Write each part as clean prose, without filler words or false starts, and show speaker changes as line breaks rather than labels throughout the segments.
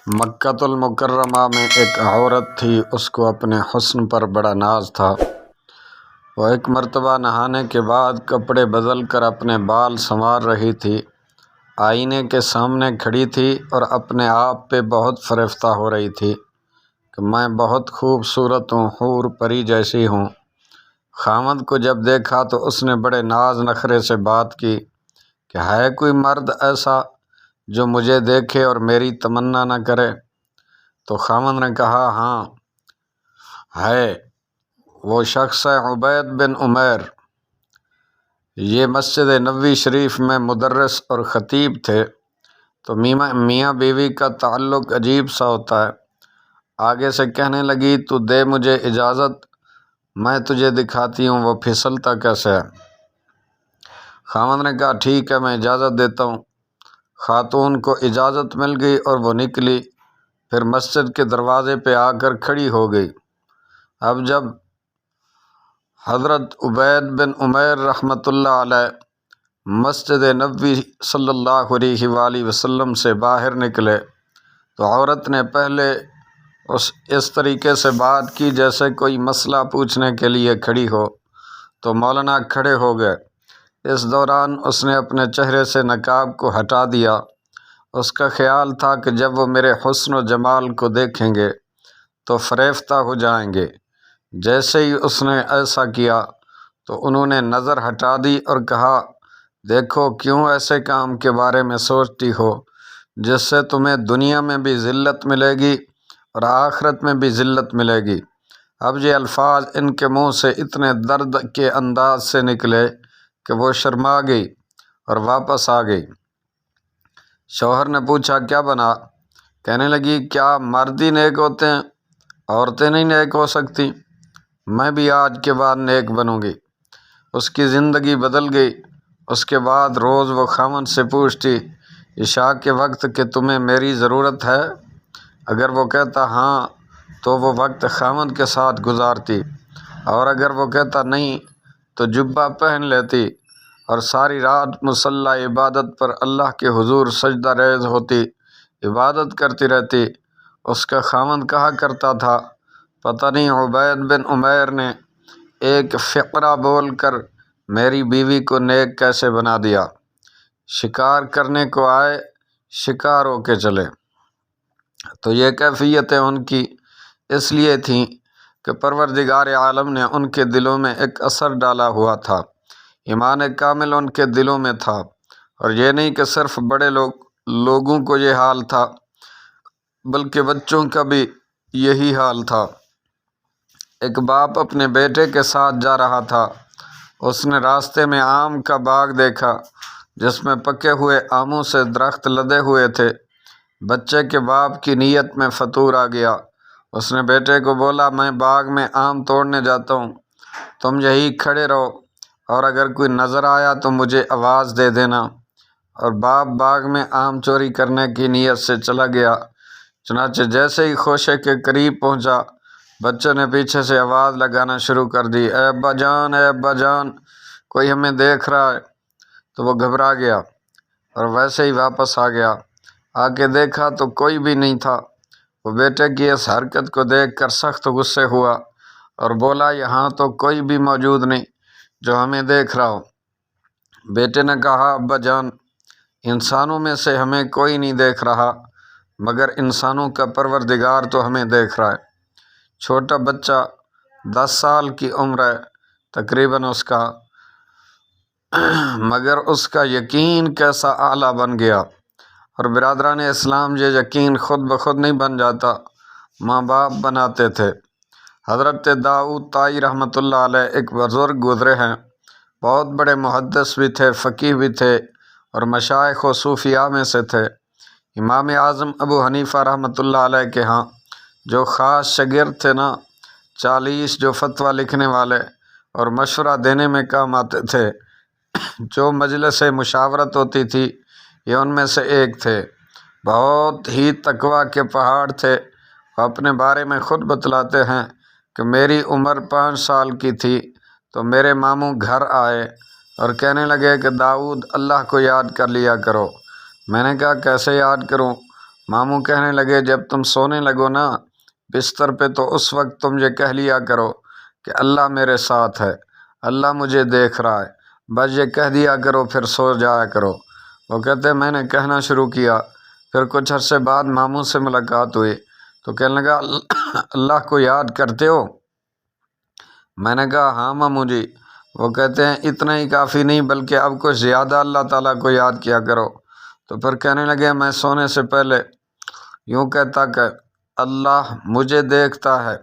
مکۃ المکرمہ میں ایک عورت تھی، اس کو اپنے حسن پر بڑا ناز تھا۔ وہ ایک مرتبہ نہانے کے بعد کپڑے بدل کر اپنے بال سنوار رہی تھی۔ آئینے کے سامنے کھڑی تھی اور اپنے آپ پہ بہت فریفتہ ہو رہی تھی کہ میں بہت خوبصورت ہوں، حور پری جیسی ہوں۔ خاوند کو جب دیکھا تو اس نے بڑے ناز نخرے سے بات کی کہ ہے کوئی مرد ایسا جو مجھے دیکھے اور میری تمنا نہ کرے؟ تو خاوند نے کہا ہاں ہے، وہ شخص ہے عبید بن عمیر۔ یہ مسجد نبوی شریف میں مدرس اور خطیب تھے۔ تو میاں بیوی کا تعلق عجیب سا ہوتا ہے۔ آگے سے کہنے لگی تو دے مجھے اجازت، میں تجھے دکھاتی ہوں وہ پھسلتا کیسے ہے۔ خاوند نے کہا ٹھیک ہے، میں اجازت دیتا ہوں۔ خاتون کو اجازت مل گئی اور وہ نکلی، پھر مسجد کے دروازے پہ آ کر کھڑی ہو گئی۔ اب جب حضرت عبید بن عمیر رحمۃ اللہ علیہ مسجد نبوی صلی اللہ علیہ وآلہ وسلم سے باہر نکلے تو عورت نے پہلے اس طریقے سے بات کی جیسے کوئی مسئلہ پوچھنے کے لیے کھڑی ہو، تو مولانا کھڑے ہو گئے۔ اس دوران اس نے اپنے چہرے سے نقاب کو ہٹا دیا۔ اس کا خیال تھا کہ جب وہ میرے حسن و جمال کو دیکھیں گے تو فریفتہ ہو جائیں گے۔ جیسے ہی اس نے ایسا کیا تو انہوں نے نظر ہٹا دی اور کہا دیکھو کیوں ایسے کام کے بارے میں سوچتی ہو جس سے تمہیں دنیا میں بھی ذلت ملے گی اور آخرت میں بھی ذلت ملے گی۔ اب یہ الفاظ ان کے منہ سے اتنے درد کے انداز سے نکلے کہ وہ شرما گئی اور واپس آ گئی۔ شوہر نے پوچھا کیا بنا؟ کہنے لگی کیا مرد ہی نیک ہوتے ہیں، عورتیں نہیں نیک ہو سکتی؟ میں بھی آج کے بعد نیک بنوں گی۔ اس کی زندگی بدل گئی۔ اس کے بعد روز وہ خاوند سے پوچھتی عشاء کے وقت کہ تمہیں میری ضرورت ہے؟ اگر وہ کہتا ہاں تو وہ وقت خاوند کے ساتھ گزارتی، اور اگر وہ کہتا نہیں تو جبہ پہن لیتی اور ساری رات مصلی عبادت پر اللہ کے حضور سجدہ ریز ہوتی، عبادت کرتی رہتی۔ اس کا خاوند کہا کرتا تھا پتہ نہیں عبید بن عمیر نے ایک فقرہ بول کر میری بیوی کو نیک کیسے بنا دیا۔ شکار کرنے کو آئے، شکار ہو کے چلے۔ تو یہ کیفیتیں ان کی اس لیے تھیں کہ پروردگار عالم نے ان کے دلوں میں ایک اثر ڈالا ہوا تھا، ایمان کامل ان کے دلوں میں تھا۔ اور یہ نہیں کہ صرف بڑے لوگوں کو یہ حال تھا، بلکہ بچوں کا بھی یہی حال تھا۔ ایک باپ اپنے بیٹے کے ساتھ جا رہا تھا۔ اس نے راستے میں آم کا باغ دیکھا جس میں پکے ہوئے آموں سے درخت لدے ہوئے تھے۔ بچے کے باپ کی نیت میں فطور آ گیا۔ اس نے بیٹے کو بولا میں باغ میں آم توڑنے جاتا ہوں، تم یہی کھڑے رہو اور اگر کوئی نظر آیا تو مجھے آواز دے دینا۔ اور باپ باغ میں آم چوری کرنے کی نیت سے چلا گیا۔ چنانچہ جیسے ہی خوشے کے قریب پہنچا، بچے نے پیچھے سے آواز لگانا شروع کر دی اے ابا جان، اے ابا جان، کوئی ہمیں دیکھ رہا ہے۔ تو وہ گھبرا گیا اور ویسے ہی واپس آ گیا۔ آ کے دیکھا تو کوئی بھی نہیں تھا۔ وہ بیٹے کی اس حرکت کو دیکھ کر سخت غصے ہوا اور بولا یہاں تو کوئی بھی موجود نہیں جو ہمیں دیکھ رہا ہو۔ بیٹے نے کہا ابا جان، انسانوں میں سے ہمیں کوئی نہیں دیکھ رہا، مگر انسانوں کا پروردگار تو ہمیں دیکھ رہا ہے۔ چھوٹا بچہ 10 سال کی عمر ہے تقریباً اس کا، مگر اس کا یقین کیسا اعلیٰ بن گیا۔ اور برادران اسلام یہ یقین خود بخود نہیں بن جاتا، ماں باپ بناتے تھے۔ حضرت داؤد طائی رحمۃ اللہ علیہ ایک بزرگ گزرے ہیں، بہت بڑے محدث بھی تھے، فقیہ بھی تھے اور مشائخ و صوفیاء میں سے تھے۔ امام اعظم ابو حنیفہ رحمۃ اللہ علیہ کے ہاں جو خاص شاگرد تھے نا، 40 جو فتویٰ لکھنے والے اور مشورہ دینے میں کام آتے تھے، جو مجلس مشاورت ہوتی تھی، یہ ان میں سے ایک تھے۔ بہت ہی تقویٰ کے پہاڑ تھے۔ وہ اپنے بارے میں خود بتلاتے ہیں کہ میری عمر 5 سال کی تھی تو میرے ماموں گھر آئے اور کہنے لگے کہ داؤد اللہ کو یاد کر لیا کرو۔ میں نے کہا کیسے یاد کروں؟ ماموں کہنے لگے جب تم سونے لگو نا بستر پہ تو اس وقت تم یہ کہہ لیا کرو کہ اللہ میرے ساتھ ہے، اللہ مجھے دیکھ رہا ہے، بس یہ کہہ دیا کرو پھر سو جایا کرو۔ وہ کہتے میں نے کہنا شروع کیا، پھر کچھ عرصے بعد ماموں سے ملاقات ہوئی تو کہنے لگا اللہ کو یاد کرتے ہو؟ میں نے کہا ہاں ماموں جی۔ وہ کہتے ہیں اتنا ہی کافی نہیں بلکہ اب کچھ زیادہ اللہ تعالیٰ کو یاد کیا کرو۔ تو پھر کہنے لگے میں سونے سے پہلے یوں کہتا کہ اللہ مجھے دیکھتا ہے،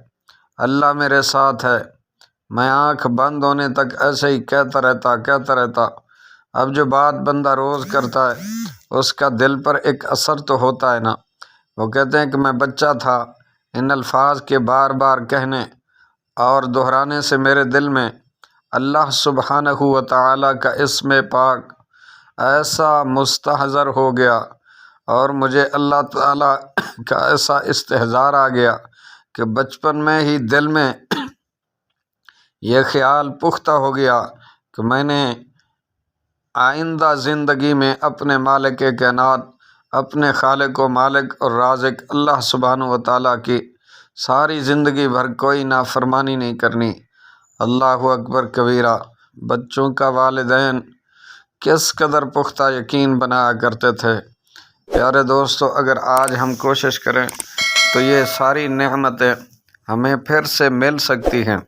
اللہ میرے ساتھ ہے، میں آنکھ بند ہونے تک ایسے ہی کہتا رہتا۔ اب جو بات بندہ روز کرتا ہے اس کا دل پر ایک اثر تو ہوتا ہے نا۔ وہ کہتے ہیں کہ میں بچہ تھا، ان الفاظ کے بار بار کہنے اور دہرانے سے میرے دل میں اللہ سبحانہ و تعالیٰ کا اسم پاک ایسا مستحضر ہو گیا اور مجھے اللہ تعالیٰ کا ایسا استحضار آ گیا کہ بچپن میں ہی دل میں یہ خیال پختہ ہو گیا کہ میں نے آئندہ زندگی میں اپنے مالک کائنات، اپنے خالق و مالک اور رازق اللہ سبحانہ و تعالیٰ کی ساری زندگی بھر کوئی نافرمانی نہیں کرنی۔ اللہ اکبر کبیرہ۔ بچوں کا والدین کس قدر پختہ یقین بنایا کرتے تھے۔ پیارے دوستو، اگر آج ہم کوشش کریں تو یہ ساری نعمتیں ہمیں پھر سے مل سکتی ہیں۔